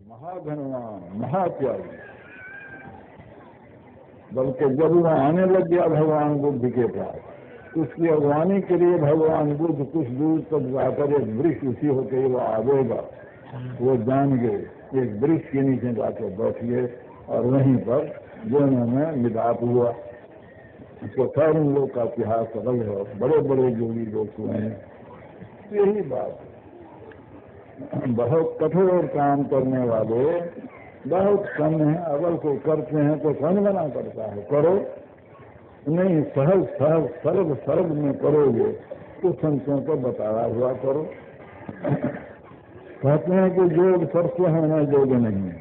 महाधनवान, महात्यागी। बल्कि जब वह आने लग गया भगवान बुद्ध के पास, उसकी अगवानी के लिए भगवान बुद्ध कुछ दूर तक जाकर एक वृक्ष उसी होकर वो आवेगा, वो जान गए। एक वृक्ष के नीचे जाकर बैठ गए और वहीं पर दोनों में मिलाप हुआ। इसको खैर उन लोग का इतिहास अलग है, बड़े बड़े योगी लोग हुए हैं। यही बात है, बहुत कठोर काम करने वाले बहुत कम है। अगर कोई करते हैं तो कौन मना करता है, करो नहीं, सहज सहज सर्व सर्व में करोगे तो संतों को बताया हुआ करो। कहते हैं कि योग सबसे होने योग्य नहीं है।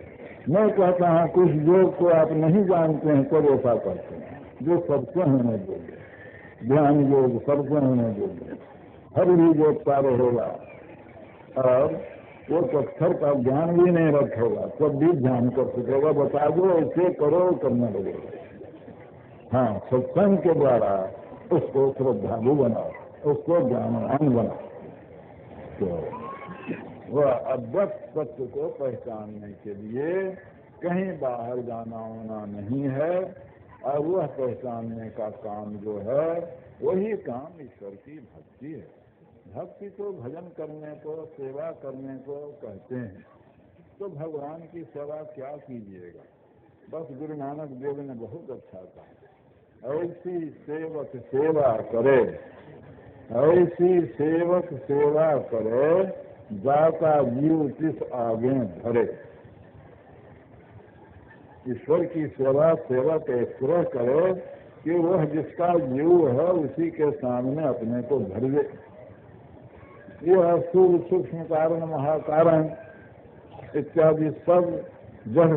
मैं कहता हूँ कुछ योग को आप नहीं जानते हैं तो ऐसा करते हैं जो सबसे होने योग्य। ध्यान योग सबसे होने योग्य, हर भी योग कार्य होगा और वो अक्षर का ज्ञान भी नहीं रखेगा तब भी ध्यान कर सकेगा। बता दो ऐसे करो, करने लगेगा। हाँ, सत्संग के द्वारा उसको श्रद्धालु बनाओ, उसको ज्ञानवान बनाओ, तो वह अव्यक्त सत्य को पहचानने के लिए कहीं बाहर जाना होना नहीं है। और वह पहचानने का काम जो है वही काम ईश्वर की भक्ति है। भक्ति को भजन करने को, सेवा करने को कहते हैं। तो भगवान की सेवा क्या कीजिएगा, बस गुरु नानक देव ने बहुत अच्छा कहा, ऐसी सेवक सेवा करे, ऐसी सेवक सेवा करे जाता जीव तिस आगे धरे। ईश्वर की सेवा सेवक ऐसा करे कि वह जिसका जीव है उसी के सामने अपने को धर दे। यह स्थूल सूक्ष्म कारण महाकारण इत्यादि सब जड़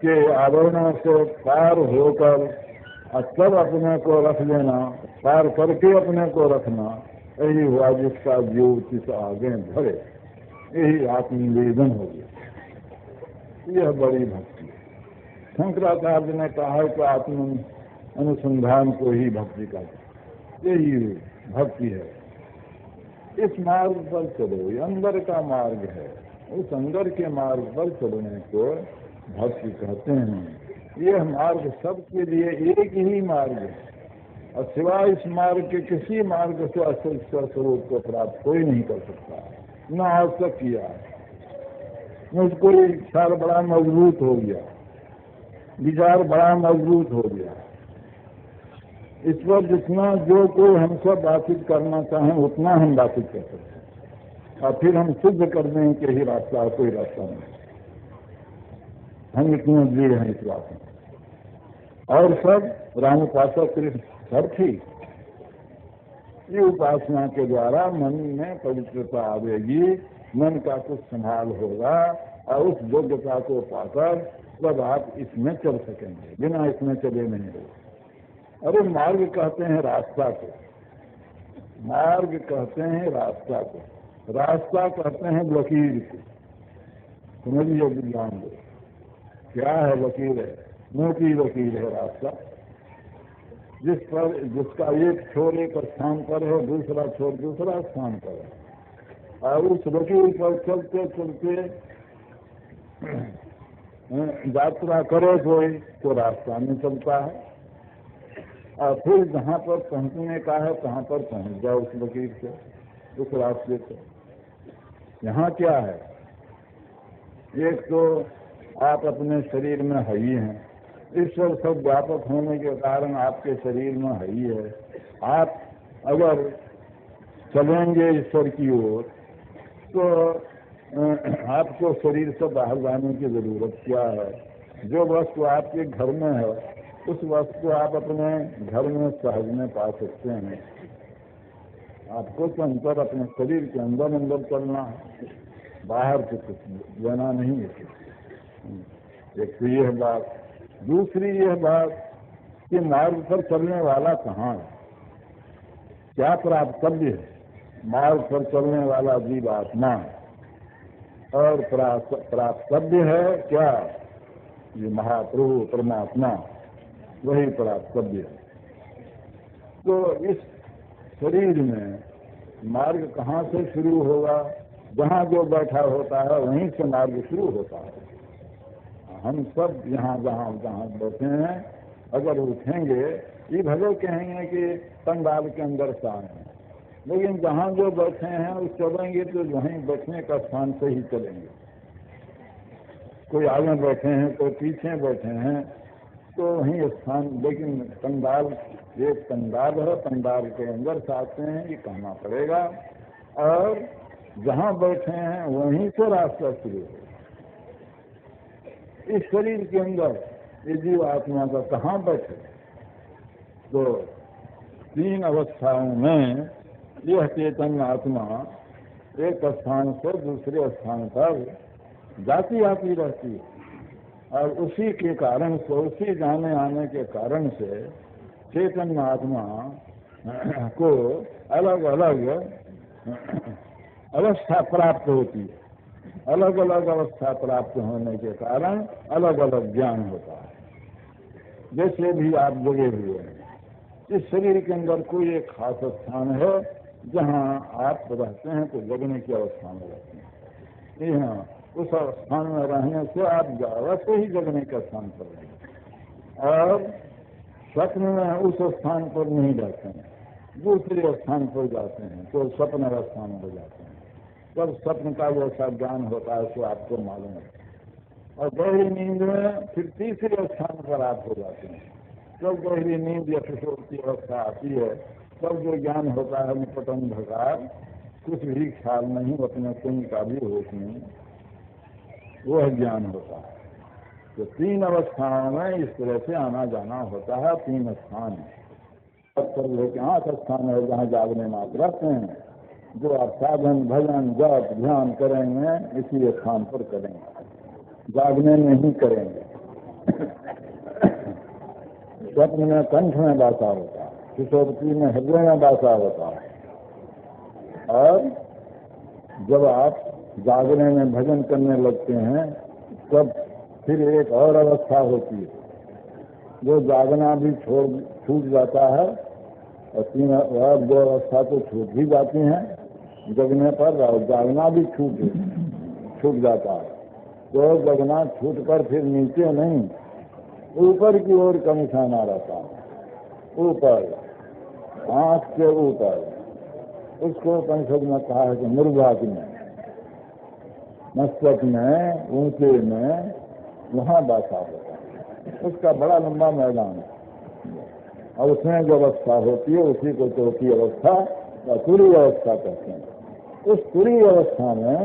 के आवरणों से पार होकर तब अपने को रख लेना, पार करके अपने को रखना, यही हुआ जिसका जीव तिस आगे धरे। यही आत्मनिवेदन हो गया। यह बड़ी भक्ति है। शंकराचार्य ने कहा है कि आत्म अनुसंधान को ही भक्ति कहते, यही भक्ति है। इस मार्ग पर चलो, ये अंदर का मार्ग है, उस अंदर के मार्ग पर चलने को भक्ति कहते हैं। यह मार्ग सबके लिए एक ही मार्ग है और सिवाय इस मार्ग के किसी मार्ग से असल स्वरूप को प्राप्त कोई नहीं कर सकता, न आज तक किया। मुझको विचार बड़ा मजबूत हो गया, विचार बड़ा मजबूत हो गया। इस पर जितना जो कोई हमसे बातचीत करना चाहें उतना हम बातचीत कर सकते हैं और फिर हम सिद्ध कर दें कि यही रास्ता है, कोई रास्ता नहीं। हम इतने दृढ़ हैं इस बात में। और सब राम उपासक कृष्ण सब ठीक। ये उपासना के द्वारा मन में पवित्रता आवेगी, मन का कुछ संभाल होगा और उस योग्यता को पाकर तब आप इसमें चल सकेंगे, बिना इसमें चले नहीं होगा। अरे मार्ग कहते हैं रास्ता को, मार्ग कहते हैं रास्ता को, रास्ता कहते हैं लकीर को। समझिए विद्वान लोग, क्या है लकीर है? मोटी लकीर है रास्ता, जिस पर जिसका एक छोर एक स्थान पर है, दूसरा छोर दूसरा स्थान पर है, और उस लकीर पर चलते चलते यात्रा करे कोई तो रास्ता में चलता है और फिर जहाँ पर पहुँचने का है तहाँ पर पहुँच जाओ उस लकीर से, उस रास्ते से। यहाँ क्या है? एक तो आप अपने शरीर में है ही हैं, ईश्वर सब व्यापक होने के कारण आपके शरीर में है ही है। आप अगर चलेंगे ईश्वर की ओर तो आपको शरीर से बाहर जाने की जरूरत क्या है? जो वस्तु आपके घर में है उस वस्तु आप अपने घर में सहज में पा सकते हैं। आपको तो अंतर अपने शरीर के अंदर अंदर चलना है, बाहर से कुछ लेना नहीं है। एक तो यह बात। दूसरी यह बात कि मार्ग पर चलने वाला कहाँ है, क्या प्राप्तव्य है? मार्ग पर चलने वाला जीवात्मा है और प्राप्तव्य है क्या? ये महाप्रभु परमात्मा, वही प्राप्तव्य है। तो इस शरीर में मार्ग कहाँ से शुरू होगा? जहाँ जो बैठा होता है वहीं से मार्ग शुरू होता है। हम सब यहाँ जहाँ जहाँ बैठे हैं अगर उठेंगे, ये भले कहेंगे कि पंडाल के अंदर से आए हैं, लेकिन जहाँ जो बैठे हैं उस चलेंगे तो वहीं बैठने का स्थान से ही चलेंगे। कोई आगे बैठे हैं, कोई पीछे बैठे हैं, तो वहीं स्थान, लेकिन पंडाल एक पंडाल है, पंडाल के अंदर से आते हैं, ये कहना पड़ेगा। और जहाँ बैठे हैं वहीं से रास्ता शुरू है। इस शरीर के अंदर ये जीव आत्मा का कहाँ बैठे, तो 3 अवस्थाओं में यह चेतन आत्मा एक स्थान से दूसरे स्थान पर जाती आती रहती है। और उसी के कारण से, उसी जाने आने के कारण से चेतन आत्मा को अलग अलग अवस्था प्राप्त होती है। अलग अलग अवस्था प्राप्त होने के कारण अलग अलग ज्ञान होता है। जैसे भी आप जगे हुए हैं, इस शरीर के अंदर कोई एक खास स्थान है जहाँ आप रहते हैं, तो जगने की अवस्था में रहते हैं। यहाँ उस स्थान में रहने से आप वैसे ही जगने के स्थान पर रहेंगे। और स्वप्न में उस स्थान पर नहीं रहते हैं, दूसरे स्थान पर जाते हैं तो स्वप्न अवस्था में हो जाते हैं। तब स्वप्न का जैसा ज्ञान होता है सो आपको मालूम है। और गहरी नींद में फिर तीसरे स्थान पर आप हो जाते हैं। जब गहरी नींद या सुषुप्ति अवस्था आती है, तब जो ज्ञान होता है निपटन भकार, कुछ भी ख्याल नहीं, अपने पुण्य का भी होश नहीं, वह ज्ञान होता है। तो 3 अवस्थाओं में इस तरह से आना जाना होता है। 3 स्थान है, 8 स्थान है जहाँ जागने में आप रहते हैं। जो आप साधन भजन जप ध्यान करेंगे इसी स्थान पर करेंगे, जागने में ही करेंगे। स्वप्न में कंठ में बासा होता है, सुषुप्ति में हृदय में बासा होता है। और जब आप जागने में भजन करने लगते हैं तब फिर एक और अवस्था होती है, जो जागना भी छूट जाता है। और 3 और 2 अवस्था तो छूट भी जाती हैं जगने पर, और जागना भी छूट जाता है। तो जगना छूट कर फिर नीचे नहीं, ऊपर की ओर का निशाना रहता है। ऊपर, आंख के ऊपर, उसको उपनिषद में कहा है कि मृगाग्नि में, मस्तक में, ऊंचे में, वहाँ बासा होता है। उसका बड़ा लंबा मैदान है और उसमें जो अवस्था होती है उसी को चौथी अवस्था या तुरीय अवस्था कहते हैं। उस तुरीय अवस्था में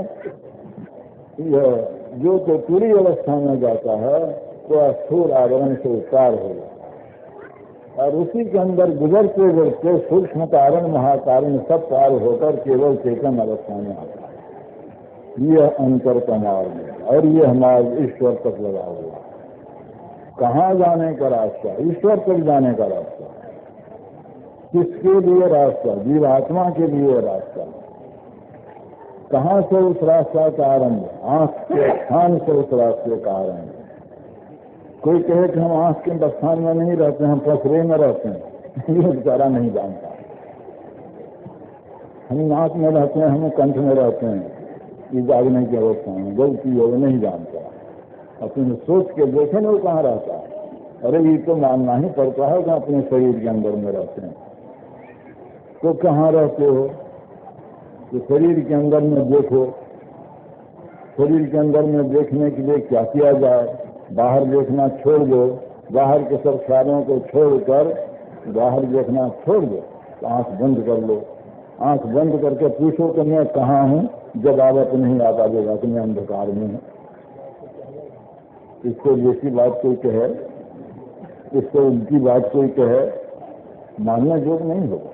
जो तो तुरीय अवस्था में जाता है तो स्थूल आवरण से उत्तार होगा और उसी के अंदर गुजरते गुजरते सूक्ष्म कारण महाकारण सब पार होकर केवल चेतन अवस्था में आता है। यह अंतर का मार्ग है और ये हमारे ईश्वर तक लगा हुआ। कहाँ जाने का रास्ता? ईश्वर तक जाने का रास्ता। किसके लिए रास्ता? जीवात्मा के लिए रास्ता। कहाँ से उस रास्ता का आरंभ? आंख के स्थान से उस रास्ते का आरंभ। कोई कहे कि हम आंख के स्थान में नहीं रहते, हम पसरे में रहते हैं, ये बेचारा नहीं जानता। हम नाक में रहते हैं, हम कंठ में रहते हैं, ये जागने की अवस्था में गलती है, वो नहीं जानता। अपने सोच के देखे ना वो कहाँ रहता है। अरे ये तो मानना ही पड़ता है कि अपने शरीर के अंदर में रहते हैं। तो कहाँ रहते हो? तो शरीर के अंदर में देखो। शरीर के अंदर में देखने के लिए क्या किया जाए? बाहर देखना छोड़ दो, बाहर के सब ख्यालों को छोड़कर बाहर देखना छोड़ दो, तो आंख बंद कर लो। आंख बंद करके पूछो कि मैं कहाँ हूँ, जवाब अपने ही आता देगा कि मैं अंधकार में हूँ। इसको जैसी बात कोई कहे, इसको उनकी बात कोई कहे, मानने योग्य नहीं होगा।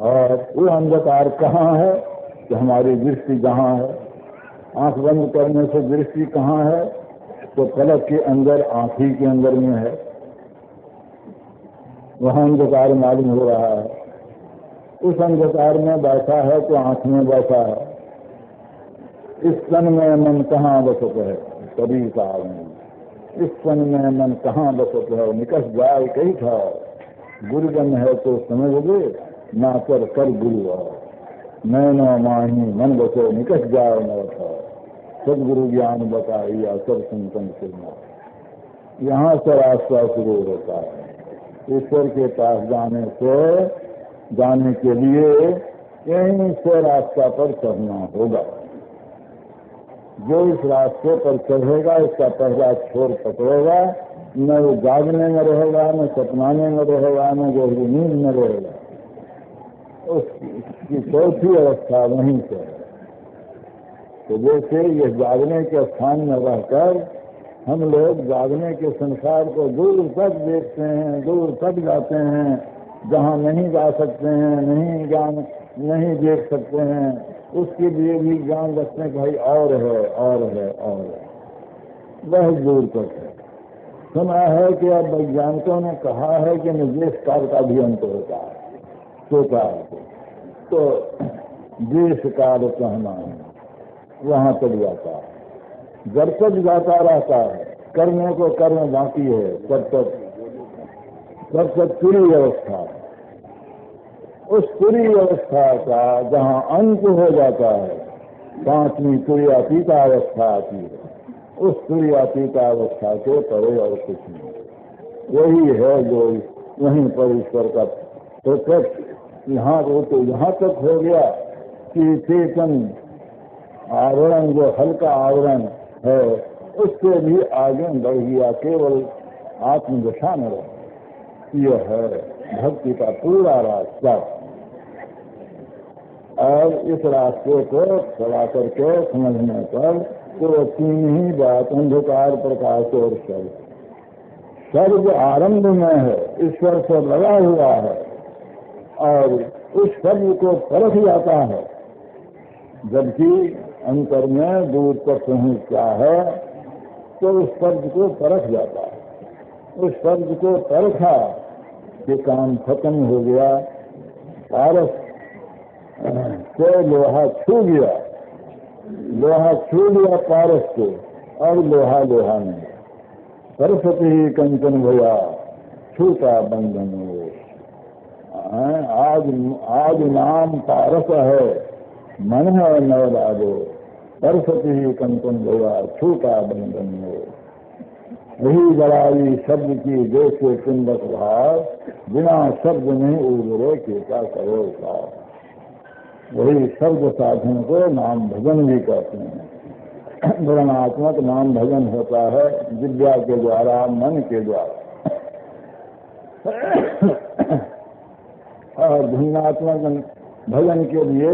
और वो अंधकार कहाँ है? कि हमारी दृष्टि जहाँ है। आंख बंद करने से दृष्टि कहाँ है? तो पलक के अंदर, आंख ही के अंदर में है। वहाँ अंधकार मालूम हो रहा है। उस अंधकार में बैठा है तो आंख में बैठा है। इस क्षण में मन कहाँ बसत है? कभी कहा नहीं। इस क्षण में मन कहाँ बसत है? निकट जाए कहीं था। गुरुजन है तो समझ लो, ना कर गुरु है। नैनो माही मन बसो निकट जाओ न रखो, सदगुरु ज्ञान बताइया सब संतन सुनना। यहाँ से रास्ता शुरू होता है। ईश्वर के पास जाने के लिए यहीं से रास्ता पर चढ़ना होगा। जो इस रास्ते पर चढ़ेगा इसका पहला छोर पकड़ेगा, न वो जागने में रहेगा, न सपनाने में रहेगा, न गहरी नींद में रहेगा। उसकी चौथी अवस्था वहीं से है। तो जैसे ये जागने के स्थान में रहकर हम लोग जागने के संसार को दूर तक देखते हैं, दूर तक जाते हैं, जहाँ नहीं जा सकते हैं, नहीं देख सकते हैं, उसके लिए भी ज्ञान रखते हैं। भाई और है, और है, और है, बहुत दूर तक है। सुना है कि अब वैज्ञानिकों ने कहा है कि निर्देश काल का भी अंत होता है, सोचा है तो देश काल कहना है, वहाँ तक जाता है। जब तक जाता रहता है, करने को कर्म बाकी है, तब तक पूरी अवस्था है। उस पूरी अवस्था का जहाँ अंत हो जाता है, पांचवी तुरीयातीता अवस्था आती है। उस तुरीयातीता अवस्था के परे और कुछ नहीं। वही है जो वहीं पर ईश्वर का प्रत्यक्ष यहाँ तो यहाँ तक हो गया कि चेतन आवरण, जो हल्का आवरण है, उससे भी आगे बढ़ गया, केवल आत्मदशा में रहे। यह है भक्ति का पूरा रास्ता। और इस रास्ते को चला करके समझने पर तो तीन ही बात, अंधकार, प्रकाश और शब्द। शब्द आरंभ में है, ईश्वर से लगा हुआ है, और उस शब्द को परख जाता है, जबकि अंतर में दूर तक पहुंचता है तो उस शब्द को परख जाता है। उस शब्द को परखा कि काम खत्म हो गया, पारस से लोहा छू गया, लोहा छू गया पारस को, और लोहा लोहा नहीं। सरस्वती ही कंचन भया छूटा बंधन हो। आज नाम पारस है, मन है नव लागो, सरस्वती ही कंचन भया छूटा बंधन हो। यही बड़ाई शब्द की जैसे कुंडक भाव, बिना शब्द नहीं उबरे क्या करो साथ। वही शब्द साधन को नाम भजन भी कहते हैं। वर्णात्मक नाम भजन होता है विद्या के द्वारा, मन के द्वारा। और भिन्नात्मक भजन के लिए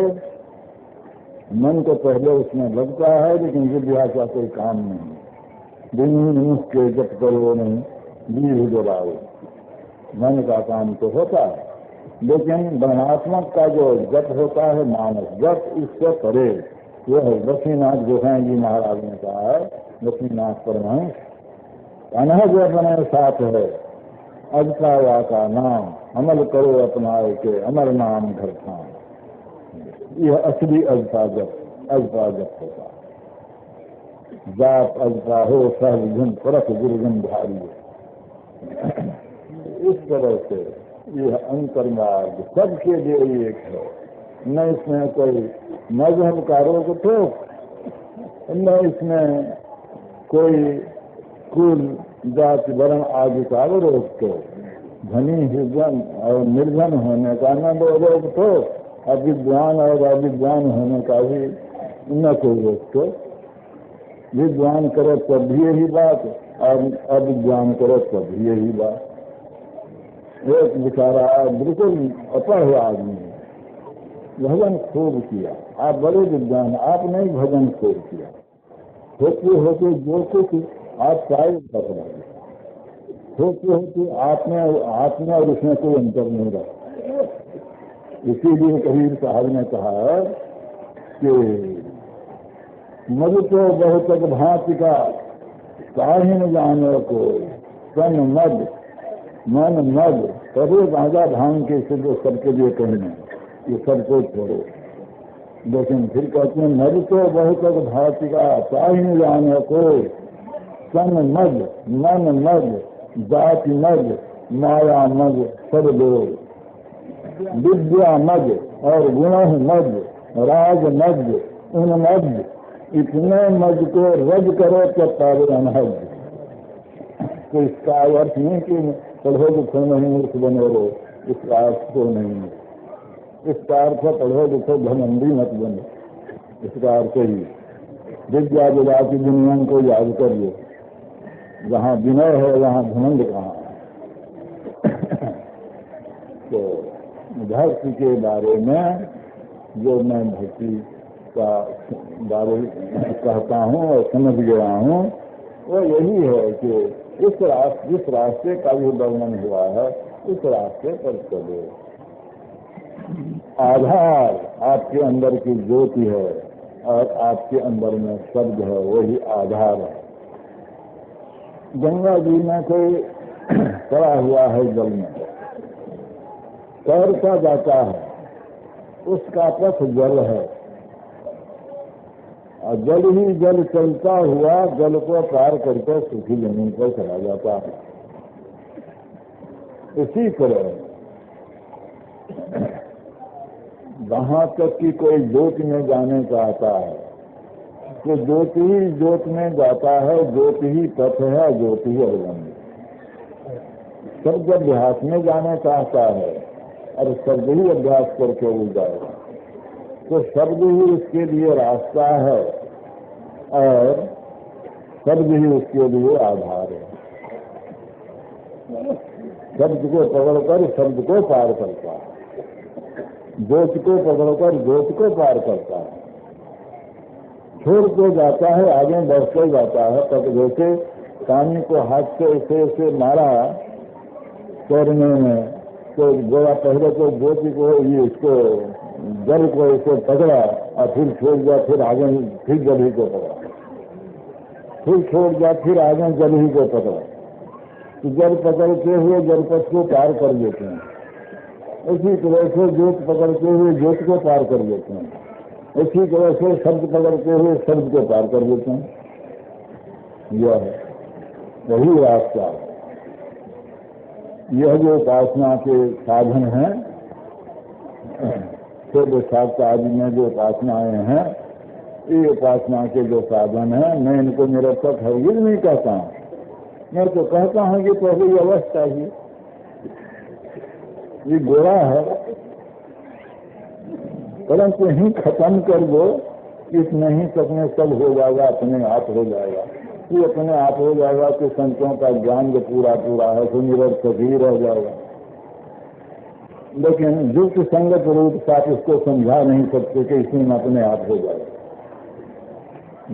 मन को पहले उसमें लगता है, लेकिन विद्या का कोई काम नहीं। दिन के जप करो नहीं, बीज जलाओ, मन का काम तो होता है, लेकिन वर्णात्मक का जो जप होता है, मानस जप, इससे परे यह लक्ष्मीनाथ गोसाई जी महाराज ने कहा है। लक्ष्मीनाथ परमहंस अनह जो अपने साथ है, अजका का नाम अमल करो अपनाए के, अमर नाम घर था। यह असली अजका जप होता है। जाप अजका हो सहज गुण परख गुरुगुण भारी। इस तरह से यह अंतर्मार्ग सबके लिए एक है। न इसमें कोई मजहब का रोक टोक, न इसमें कोई कुल जाति वर्ण आदि का रोक टोक, धनी हिजन और निर्धन होने का न रोक टोक, अविद्वान और अविद्वान होने का भी न कोई रोक टोक। विद्वान करो तब भी यही बात, और अविद्वान करो तब भी यही बात। एक बेचारा बिल्कुल अपढ़ आदमी, भजन खूब किया, आप बड़े विद्वान, आपने भजन खूब किया, होते होते जो कुछ आप शायद पकड़ा, होते होते आपने और उसमें कोई अंतर नहीं रहा। इसीलिए कबीर साहब ने कहा कि मद तो बहुत भांति का काहिन जानो को, तन मद मन मद, तभी गांजा भांग के सिद्ध सबके लिए कहने, ये सबको छोड़ो। लेकिन फिर कहते हैं मद तो बहुत भांति का काहिन जानो को, तन मद मन मद जाति मद माया मद सब लोग, विद्या मद और गुण मद राज मज उन मज इतने मज को रज करो तो पावे अनहज। तो इसका अर्थ नहीं कि पढ़ो लिखो नहीं मूर्ख बने रहो, इसका अर्थ तो नहीं है। इसका अर्थ है पढ़ो लिखो घमंडी मत बनो, इसका अर्थ ही विद्या विद्या की दुनिया को याद करिए, जहाँ विनय है वहाँ घमंड कहाँ है। तो भक्ति के बारे में जो मैं भक्ति का बारे कहता हूँ और समझ गया हूँ वो यही है कि जिस रास्ते का भी वर्णन हुआ है उस रास्ते पर चलो। आधार आपके अंदर की ज्योति है और आपके अंदर में शब्द है, वही आधार है। गंगा जी में कोई पड़ा हुआ है जल में, तैरता जाता है, उसका पथ जल है और जल ही जल चलता हुआ जल को पार करके सूखी जमीन पर चला जाता है। इसी तरह वहां तक कि कोई ज्योति में जाने चाहता है तो ज्योति ही ज्योति में जाता है, ज्योति ही पथ है, ज्योति ही अवलंब। शब्द अभ्यास में जाना चाहता है और शब्द ही अभ्यास करके वो जाएगा, तो शब्द ही उसके लिए रास्ता है और शब्द ही उसके लिए आधार है। शब्द को पकड़कर शब्द को पार करता है, ज्योति को पकड़कर ज्योति को पार करता है। छोड़ के जाता है, आगे बढ़ते जाता है। तब जैसे पानी को हाथ से ऐसे मारा तैरने में, तो गोला पहले तो ज्योति को ये इसको जल को ऐसे पकड़ा और फिर छोड़ दिया, फिर आगे फिर जल ही को पकड़ा, फिर छोड़ दिया, फिर आगे जल ही को पकड़ा। तो जल पकड़ते हुए जलपथ को पार कर देते हैं। इसी तरह से ज्योति पकड़ते हुए ज्योति को पार कर देते हैं। इसी तरह से शब्द पकड़ते हुए शब्द को पार कर देते हैं। यह है वही रास्ता है। यह जो उपासना के साधन हैं, तो शास्त्र आदि में जो उपासनाएं हैं, ये उपासना के जो साधन हैं, मैं इनको निरर्थक हरगिज नहीं कहता हूँ। मैं तो कहता हूँ कि पहली अवस्था ही ये गोरा है, परंतु यही खत्म कर दो, इस नहीं सकने सब हो जाएगा, अपने आप हो जाएगा। ये अपने आप हो जाएगा तो संतों का ज्ञान जो पूरा पूरा है तो निरर्थक ही रह जाएगा। लेकिन युक्त संगत रूप से आप इसको समझा नहीं सकते कि इसमें अपने आप हो जाएगा।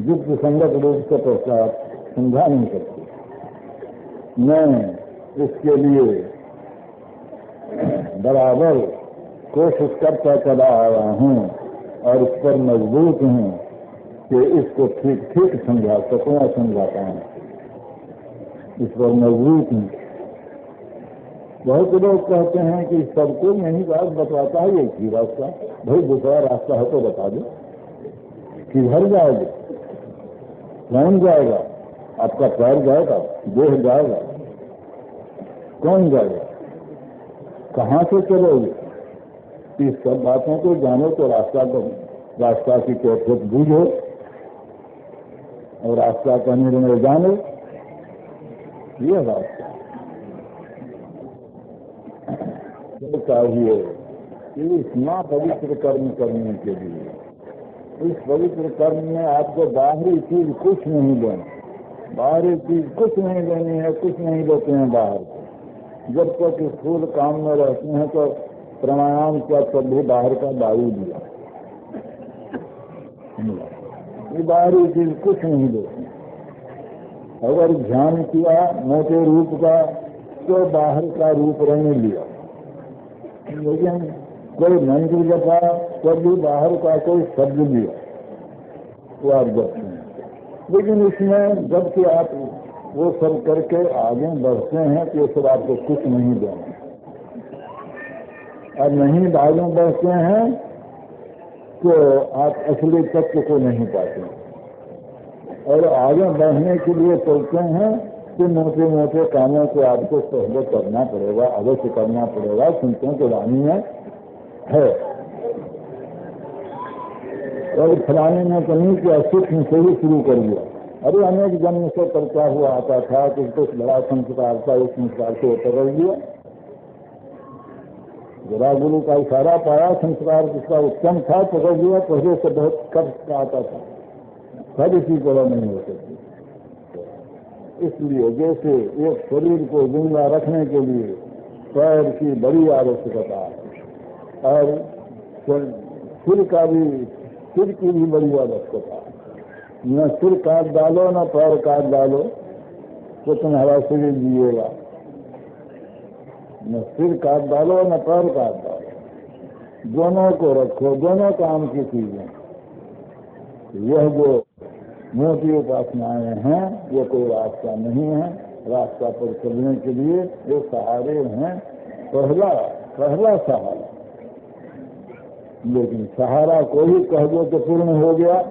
युक्त संगत रूप से पश्चात समझा नहीं सकते। मैं इसके लिए बराबर कोशिश करता चला आया हूँ और इस पर मजबूत हूँ कि इसको ठीक ठीक समझा सकूँ और समझाता हूँ। इस पर मजबूत हूँ। बहुत लोग कहते हैं कि सबको यही बात बताता है एक ही रास्ता। भाई दूसरा रास्ता है तो बता दो। किधर जाओगे? कौन जाएगा? आपका पैर जाएगा? देह जाएगा? कौन जाएगा? कहाँ से चलोगे? इस सब बातों को जानो तो रास्ता की कैफियत बूझो और रास्ता का निर्णय जानो। ये रास्ता चाहिए इतना पवित्र कर्म करने के लिए। इस पवित्र कर्म में आपको बाहरी चीज कुछ नहीं देना, बाहरी चीज कुछ नहीं देनी है, कुछ नहीं देते हैं बाहर को। जब तक स्थूल काम में रहते हैं तो प्राणायाम किया, तब भी बाहर का वायु दिया। ये बाहरी चीज कुछ नहीं देते। अगर ध्यान किया मोटे रूप का तो बाहर का रूप रंग लिया, लेकिन कोई मंत्र जपा तब भी बाहर का कोई शब्द लिया वो आप जपते हैं। लेकिन इसमें जबकि आप वो सब करके आगे बढ़ते हैं तो ये सब आपको कुछ नहीं देना। और नहीं आगे बढ़ते हैं तो आप असली तत्व को नहीं पाते। और आगे बढ़ने के लिए चलते हैं तो मोटे मोटे कामों को आपको पहले करना पड़ेगा, अवश्य करना पड़ेगा। संतों की वाणी में है और फलाने ने तो नहीं किया, सूक्ष्म से ही शुरू कर दिया। अरे अनेक जन्म से करता हुआ आता था तो कुछ बड़ा संस्कार था, उस संस्कार से पकड़ लिया। जरा गुरु का इशारा पाया, संस्कार जिसका उत्तम था पकड़ लिया। पहले से बहुत कष्ट आता था, सब इसी तरह नहीं हो सकती। इसलिए जैसे एक शरीर को जिंदा रखने के लिए पैर की बड़ी आवश्यकता है और सिर की भी बड़ी आवश्यकता है। न सिर काट डालो न पैर काट डालो तो तुम्हारा शरीर जिएगा। न सिर काट डालो न पैर काट डालो, दोनों को रखो, दोनों काम की चीजें। यह जो मोटी उपासनाएं हैं ये कोई रास्ता नहीं है। रास्ता पर चलने के लिए ये सहारे हैं, पहला सहारा। लेकिन सहारा को ही कह दो तो पूर्ण हो गया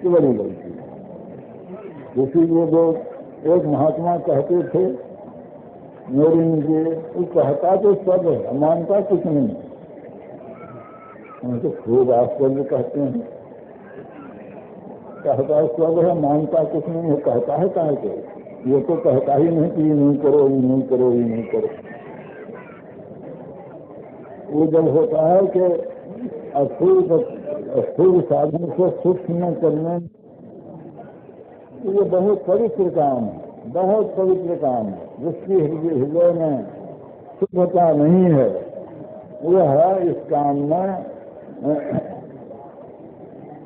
तो बड़ी गलती। इसीलिए लोग एक महात्मा कहते थे मेरी जी, वो कहता तो सब है, मानता कुछ नहीं। हम तो खूब आश्चर्य कहते हैं, कहता सब है मानता कुछ नहीं है, कहता है कहाँ को? ये तो कहता ही नहीं कि ये नहीं करो, ये नहीं करो, ये नहीं करो। वो जब होता है कि अस्थूल साधन से सूक्ष्म करने, ये बहुत पवित्र काम है, बहुत पवित्र काम है। जिसकी हृदय में शुद्धता नहीं है वह इस काम में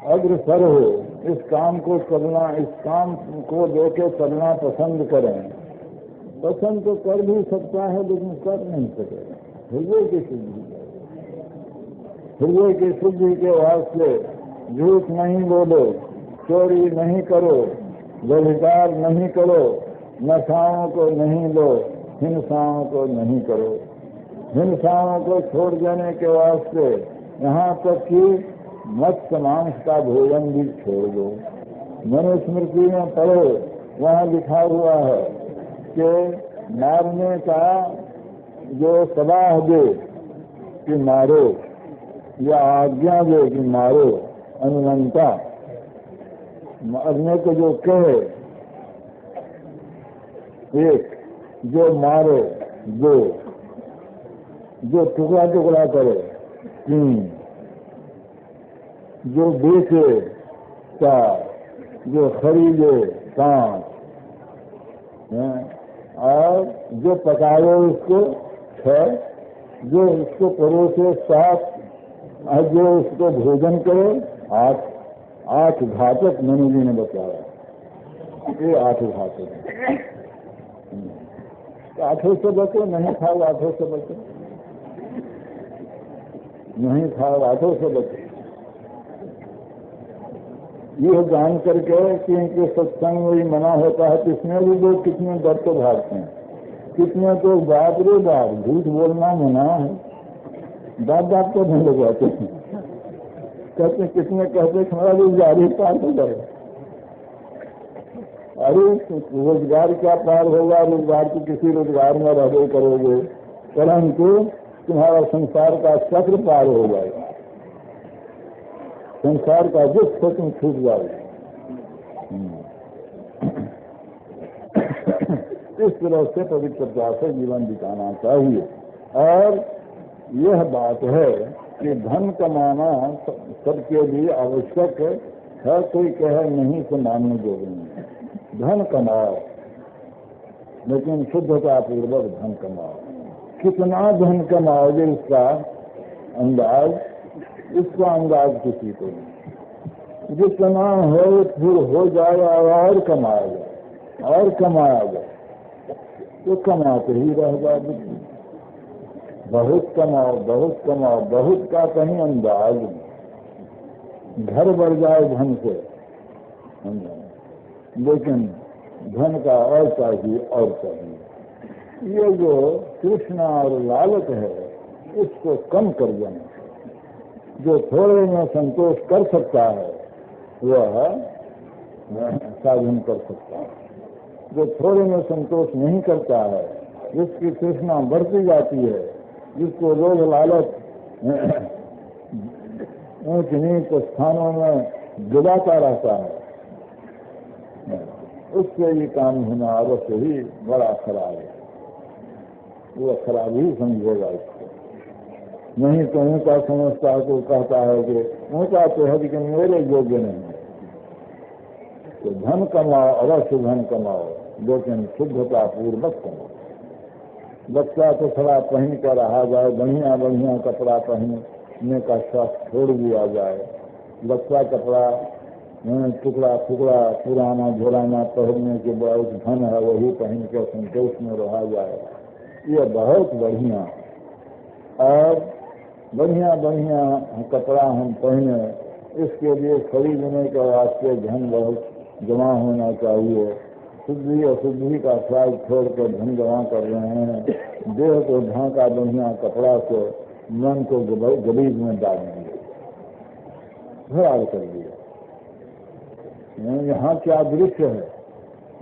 अग्रसर हो, इस काम को करना, इस काम को देके करना पसंद करें। पसंद तो कर भी सकता है लेकिन कर नहीं सकेगा। हृदय की शुद्धि के वास्ते झूठ नहीं बोलो, चोरी नहीं करो, व्यभिचार नहीं करो, नशाओं को नहीं लो, हिंसाओं को नहीं करो। हिंसाओं को छोड़ देने के वास्ते यहाँ तक कि मत्स्य मांस का भोजन भी छोड़ दो। मनुस्मृति में पढ़ो, वहाँ लिखा हुआ है कि मारने का जो सलाह दे कि मारो या आज्ञा दे कि मारो, अनुमंता मारने को जो कहे एक, जो मारे दो, जो टुकड़ा टुकड़ा करे तीन, जो बेचे चार, जो खरीदे पांच, और जो पकाए उसको छह, जो उसको परोसे सात, और जो उसको भोजन करे आठ। 8 घातक मनु जी ने बताया, ये 8 घातक। 8 से बचो, नहीं खाओ 8 से बचो, नहीं खाओ 8 से बचो। यह जान करके कि इनके सत्संग में ही मना होता है, किसने भी लोग कितने डर तो भागते हैं, कितने तो बाप रे बाप झूठ बोलना मना है, बाप को नहीं लगाते हैं। कहते कितने कहते हमारा रोजगार पार हो गए। अरे रोजगार क्या पार होगा? रोजगार तो किसी रोजगार में रह करोगे, परंतु तुम्हारा संसार का चक्र पार हो जाएगा, संसार का दुख से तुम छूट जाओगे। इस तरह से पवित्रता से जीवन बिताना चाहिए। और यह बात है कि धन कमाना सबके लिए आवश्यक है, कोई कहे नहीं तो मानने जोगे नहीं। धन कमाओ, लेकिन शुद्धता पूर्वक धन कमाओ। कितना धन कमाओगे इसका अंदाज किसी को नहीं। जितना हो फिर हो जाए और कमाया जाए और कमाया जाए तो कमाते ही रह जाओ। बहुत कमाओ, बहुत कमाओ, बहुत का कहीं अंदाज नहीं। घर बढ़ जाए धन से, लेकिन धन का और चाहिए और चाहिए। ये जो तृष्णा और लालच है इसको कम कर देना। जो थोड़े में संतोष कर सकता है वह साधन कर सकता है। जो थोड़े में संतोष नहीं करता है, जिसकी तृष्णा बढ़ती जाती है, जिसको रोग लालच ऊंच नीच स्थानों में डुबाता रहता है, उससे ये काम होना अवश्य ही बड़ा खराब है। वो खराब ही समझेगा इसको, नहीं तो ऊँचा समझता है तो कहता है कि ऊँचा तो है लेकिन मेरे योग्य नहीं है। तो धन कमाओ, अवश्य धन कमाओ, लेकिन शुद्धता पूर्वक कमाओ। बच्चा तो थोड़ा पहन कर रहा जाए, बढ़िया बढ़िया कपड़ा पहनने का शौक छोड़ दिया जाए। बच्चा कपड़ा टुकड़ा टुकड़ा पुराना झुराना पहनने के बाद धन है वही पहन कर संतोष में रहा जाए, ये बहुत बढ़िया। और बढ़िया बढ़िया कपड़ा हम पहने, इसके लिए खरीदने के वास्ते धन बहुत जमा होना चाहिए। शुद्धि अशुद्धि का ख्याल छोड़कर धन जमा कर रहे हैं। देह को ढांका बढ़िया कपड़ा से, मन को गलीज में डाल दिए, खराब कर दिया। यहाँ क्या दृश्य है,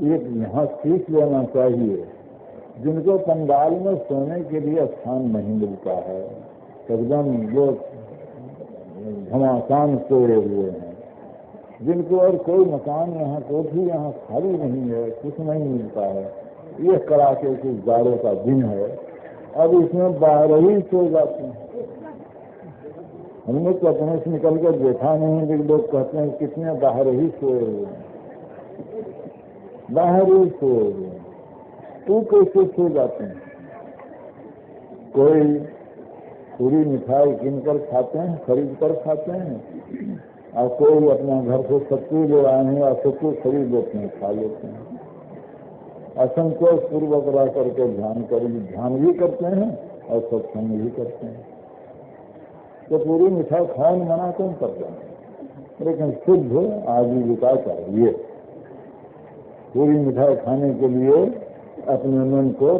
एक यहाँ सीख लेना चाहिए। जिनको पंडाल में सोने के लिए स्थान नहीं मिलता है, एकदम जो घमासान सोए हुए हैं, जिनको और कोई मकान यहाँ कोठी यहाँ खाली नहीं है, कुछ नहीं मिलता है, ये कड़ाके के जाड़े का दिन है, अब इसमें बाहर ही सो जाते हैं। हमने तो अपने से निकल कर देखा नहीं, लेकिन लोग कहते हैं कितने बाहर ही सोए हुए हैं, बाहर ही सोए हुए हैं। तू कैसे सो जाते हैं? कोई पूरी मिठाई किनकर खाते हैं, खरीद कर खाते हैं, और कोई अपना घर से सत्तू ले आए हैं और सत्तू खरीद लेते हैं, खा लेते हैं। असंतोष पूर्वक रह करके ध्यान भी करते हैं और सत्संग भी करते हैं। तो पूरी मिठाई खाने मना कौन करते हैं? लेकिन शुद्ध आजीविका चाहिए। पूरी मिठाई खाने के लिए अपने मन को